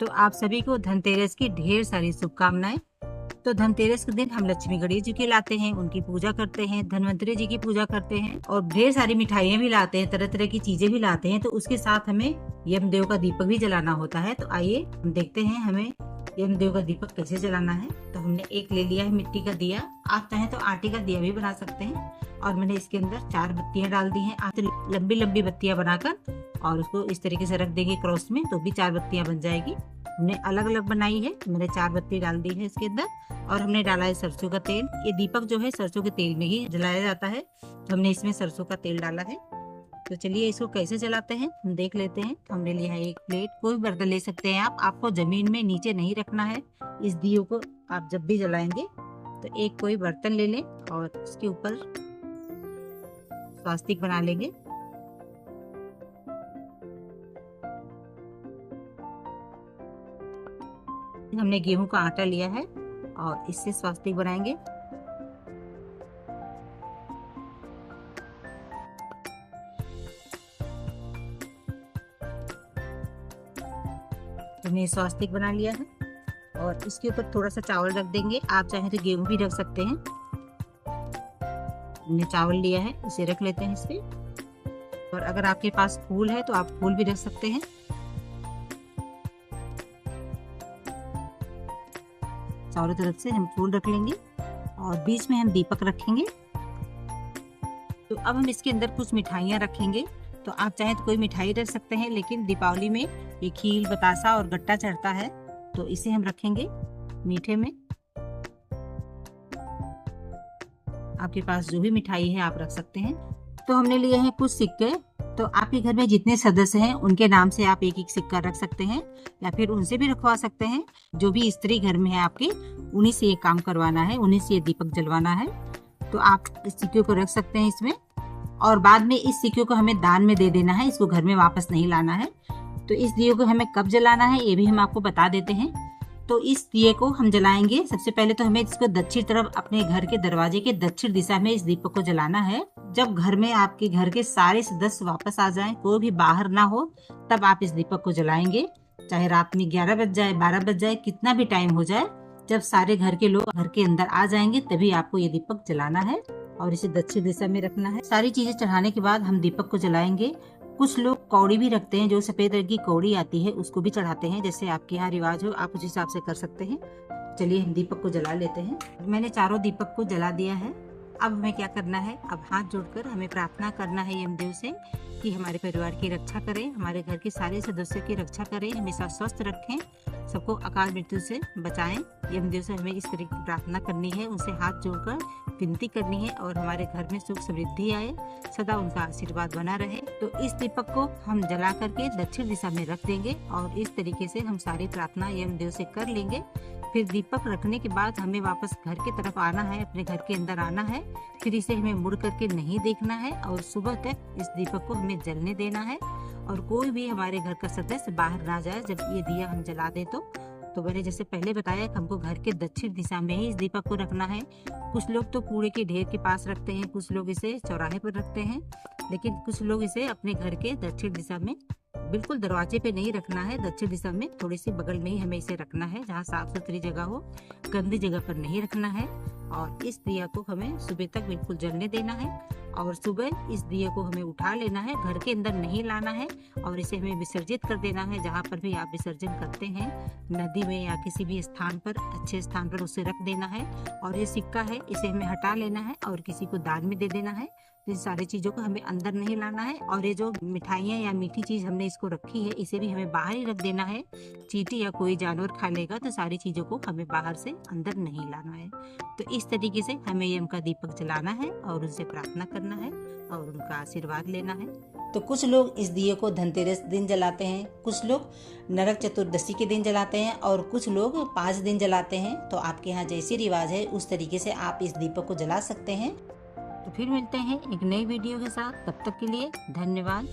तो आप सभी को धनतेरस की ढेर सारी शुभकामनाएं। तो धनतेरस के दिन हम लक्ष्मी गणेश जी के लाते हैं, उनकी पूजा करते हैं, धनवंतरी जी की पूजा करते हैं और ढेर सारी मिठाइयाँ भी लाते हैं, तरह तरह की चीजें भी लाते हैं। तो उसके साथ हमें यमदेव का दीपक भी जलाना होता है। तो आइए हम देखते हैं हमें यमदेव का दीपक कैसे जलाना है। तो हमने एक ले लिया है मिट्टी का दिया, आप चाहें तो आटे का दिया भी बना सकते हैं। और मैंने इसके अंदर 4 बत्तियां डाल दी हैं। आप लंबी लंबी बत्तियां बनाकर और उसको इस तरीके से रख देंगे क्रॉस में, तो भी 4 बत्तियां बन जाएगी। हमने अलग अलग बनाई है, मैंने 4 बत्ती डाल दी है इसके अंदर। और हमने डाला है सरसों का तेल। ये दीपक जो है सरसों के तेल में ही जलाया जाता है, तो हमने इसमें सरसों का तेल डाला है। तो चलिए इसको कैसे जलाते हैं हम देख लेते हैं। हमने लिया है एक प्लेट, कोई बर्तन ले सकते हैं आप, आपको जमीन में नीचे नहीं रखना है। इस दियो को आप जब भी जलाएंगे तो एक कोई बर्तन ले लें और उसके ऊपर स्वास्तिक बना लेंगे। हमने गेहूं का आटा लिया है और इससे स्वास्तिक बनाएंगे। हमने स्वास्तिक बना लिया है और इसके ऊपर थोड़ा सा चावल रख देंगे, आप चाहें तो गेहूं भी रख सकते हैं। हमने चावल लिया है, इसे रख लेते हैं इस पे। और अगर आपके पास फूल है तो आप फूल भी रख सकते हैं। चारों तरफ से हम फूल रख लेंगे और बीच में हम दीपक रखेंगे। तो अब हम इसके अंदर कुछ मिठाइयाँ रखेंगे। तो आप चाहें तो कोई मिठाई रख सकते हैं, लेकिन दीपावली में ये खील, बतासा और गट्टा चढ़ता है, तो इसे हम रखेंगे मीठे में। आपके पास जो भी मिठाई है आप रख सकते हैं। तो हमने लिए हैं कुछ सिक्के। तो आपके घर में जितने सदस्य हैं उनके नाम से आप एक एक सिक्का रख सकते हैं, या फिर उनसे भी रखवा सकते हैं। जो भी स्त्री घर में है आपके, उन्हीं से ये काम करवाना है, उन्हीं से ये दीपक जलवाना है। तो आप इस सिक्के को रख सकते हैं इसमें। और बाद में इस सिक्के को हमें दान में दे देना है, इसको घर में वापस नहीं लाना है। तो इस दिए को हमें कब जलाना है ये भी हम आपको बता देते हैं। तो इस दिए को हम जलाएंगे, सबसे पहले तो हमें इसको दक्षिण तरफ, अपने घर के दरवाजे के दक्षिण दिशा में इस दीपक को जलाना है। जब घर में आपके घर के सारे सदस्य वापस आ जाएं, कोई भी बाहर ना हो, तब आप इस दीपक को जलाएंगे। चाहे रात में 11 बज जाए, 12 बज जाए, कितना भी टाइम हो जाए, जब सारे घर के लोग घर के अंदर आ जाएंगे तभी आपको ये दीपक जलाना है और इसे दक्षिण दिशा में रखना है। सारी चीजें चढ़ाने के बाद हम दीपक को जलाएंगे। कुछ लोग कौड़ी भी रखते हैं, जो सफेद रंग की कौड़ी आती है उसको भी चढ़ाते हैं। जैसे आपके यहाँ रिवाज हो आप उस हिसाब से कर सकते हैं। चलिए हम दीपक को जला लेते हैं। मैंने चारों दीपक को जला दिया है। अब हमें क्या करना है, अब हाथ जोड़कर हमें प्रार्थना करना है यमदेव से कि हमारे परिवार की रक्षा करें, हमारे घर के सारे सदस्यों की रक्षा करें, हमेशा स्वस्थ रखें, सबको अकाल मृत्यु से बचाएं। यमदेव से हमें इस तरह की प्रार्थना करनी है, उनसे हाथ जोड़कर विनती करनी है और हमारे घर में सुख समृद्धि आए, सदा उनका आशीर्वाद बना रहे। तो इस दीपक को हम जला करके दक्षिण दिशा में रख देंगे और इस तरीके से हम सारी प्रार्थना यमदेव से कर लेंगे। फिर दीपक रखने के बाद हमें वापस घर की तरफ आना है, अपने घर के अंदर आना है। फिर इसे हमें मुड़ करके नहीं देखना है और सुबह तक इस दीपक को हमें जलने देना है। और कोई भी हमारे घर का सदस्य बाहर ना जाए जब ये दिया हम जला दे। तो मैंने जैसे पहले बताया कि हमको घर के दक्षिण दिशा में ही इस दीपक को रखना है। कुछ लोग तो कूड़े के ढेर के पास रखते हैं, कुछ लोग इसे चौराहे पर रखते हैं, लेकिन कुछ लोग इसे अपने घर के दक्षिण दिशा में, बिल्कुल दरवाजे पे नहीं रखना है, दक्षिण दिशा में थोड़ी सी बगल में ही हमें इसे रखना है, जहाँ साफ सुथरी जगह हो, गंदी जगह पर नहीं रखना है। और इस दिया को हमें सुबह तक बिल्कुल जलने देना है और सुबह इस दिया को हमें उठा लेना है, घर के अंदर नहीं लाना है और इसे हमें विसर्जित कर देना है। जहाँ पर भी आप विसर्जन करते हैं, नदी में या किसी भी स्थान पर, अच्छे स्थान पर उसे रख देना है। और ये सिक्का है, इसे हमें हटा लेना है और किसी को दान में दे देना है। इन सारी चीज़ों को हमें अंदर नहीं लाना है। और ये जो मिठाइयाँ या मीठी चीज़ हमने इसको रखी है, इसे भी हमें बाहर ही रख देना है। चींटी या कोई जानवर खा लेगा तो सारी चीज़ों को हमें बाहर से अंदर नहीं लाना है। तो इस तरीके से हमें यम का दीपक जलाना है और उनसे प्रार्थना करना है और उनका आशीर्वाद लेना है। तो कुछ लोग इस दिए को धनतेरस दिन जलाते हैं, कुछ लोग नरक चतुर्दशी के दिन जलाते हैं और कुछ लोग 5 दिन जलाते हैं। तो आपके यहाँ जैसी रिवाज है उस तरीके से आप इस दीपक को जला सकते हैं। तो फिर मिलते हैं एक नई वीडियो के साथ, तब तक के लिए धन्यवाद।